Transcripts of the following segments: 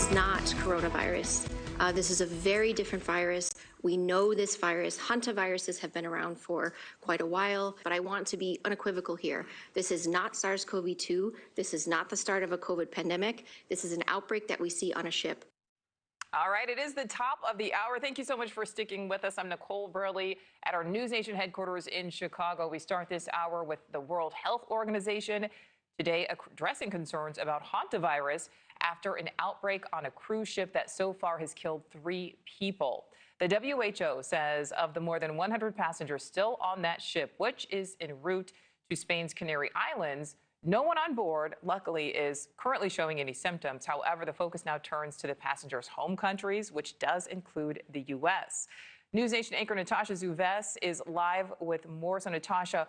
is not coronavirus. This is a very different virus. We know this virus. Hantaviruses have been around for quite a while, but I want to be unequivocal here. This is not SARS-CoV-2. This is not the start of a COVID pandemic. This is an outbreak that we see on a ship. All right, it is the top of the hour. Thank you so much for sticking with us. I'm Nichole Berlie at our NewsNation headquarters in Chicago. We start this hour with the World Health Organization today addressing concerns about hantavirus after an outbreak on a cruise ship that so far has killed 3 people. The WHO says of the more than 100 passengers still on that ship, which is en route to Spain's Canary Islands, no one on board, luckily, is currently showing any symptoms. However, the focus now turns to the passengers' home countries, which does include the U.S. NewsNation anchor Natasha Zouves is live with more. So, Natasha,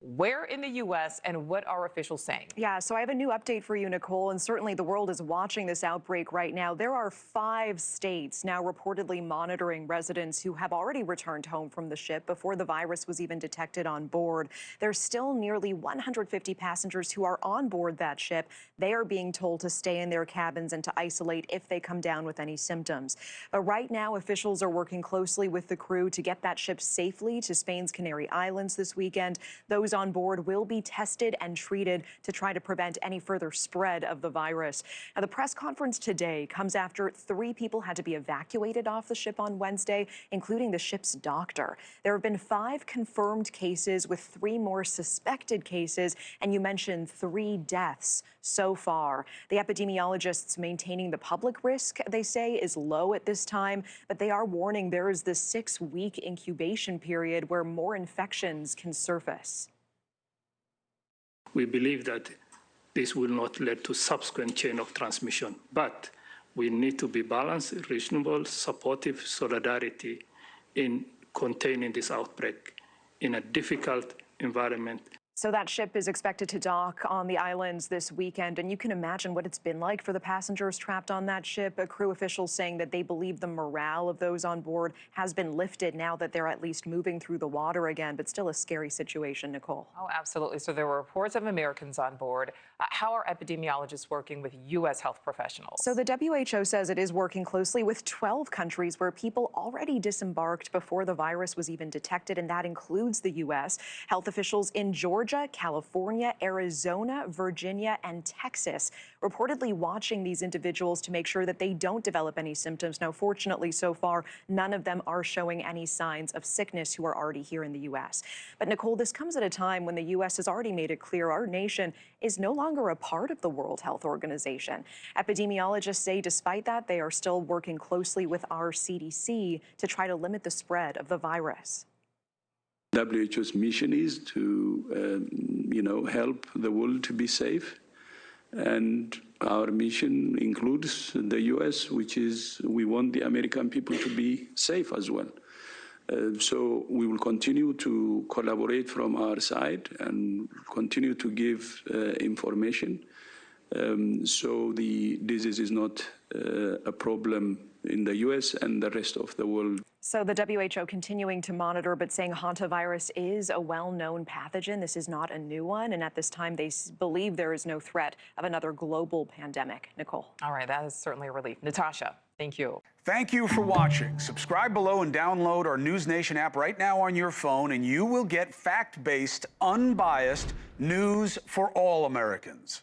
where in the U.S. and what are officials saying? Yeah, so I have a new update for you, Nichole, and certainly the world is watching this outbreak right now. There are 5 states now reportedly monitoring residents who have already returned home from the ship before the virus was even detected on board. There's still nearly 150 passengers who are on board that ship. They are being told to stay in their cabins and to isolate if they come down with any symptoms. But right now, officials are working closely with the crew to get that ship safely to Spain's Canary Islands this weekend. Those on board will be tested and treated to try to prevent any further spread of the virus. Now, the press conference today comes after 3 people had to be evacuated off the ship on Wednesday, including the ship's doctor. There have been 5 confirmed cases with 3 more suspected cases, and you mentioned 3 deaths so far. The epidemiologists maintaining the public risk, they say, is low at this time, but they are warning there is this 6-week incubation period where more infections can surface. We believe that this will not lead to subsequent chain of transmission, but we need to be balanced, reasonable, supportive solidarity in containing this outbreak in a difficult environment. So that ship is expected to dock on the islands this weekend, and you can imagine what it's been like for the passengers trapped on that ship. Crew officials saying that they believe the morale of those on board has been lifted now that they're at least moving through the water again, but still a scary situation, Nichole. Oh, absolutely. So there were reports of Americans on board. How are epidemiologists working with U.S. health professionals? So the WHO says it is working closely with 12 countries where people already disembarked before the virus was even detected, and that includes the U.S. Health officials in Georgia, California, Arizona, Virginia, and Texas reportedly watching these individuals to make sure that they don't develop any symptoms. Now, fortunately, so far, none of them are showing any signs of sickness who are already here in the U.S. But, Nichole, this comes at a time when the U.S. has already made it clear our nation is no longer a part of the World Health Organization. Epidemiologists say, despite that, they are still working closely with our CDC to try to limit the spread of the virus. WHO's mission is to, help the world to be safe. And our mission includes the U.S., which is we want the American people to be safe as well. So we will continue to collaborate from our side and continue to give information. So the disease is not a problem in the U.S. and the rest of the world. So the WHO continuing to monitor, but saying hantavirus is a well-known pathogen. This is not a new one. And at this time, they believe there is no threat of another global pandemic. Nichole. All right, that is certainly a relief. Natasha, thank you. Thank you for watching. Subscribe below and download our NewsNation app right now on your phone, and you will get fact-based, unbiased news for all Americans.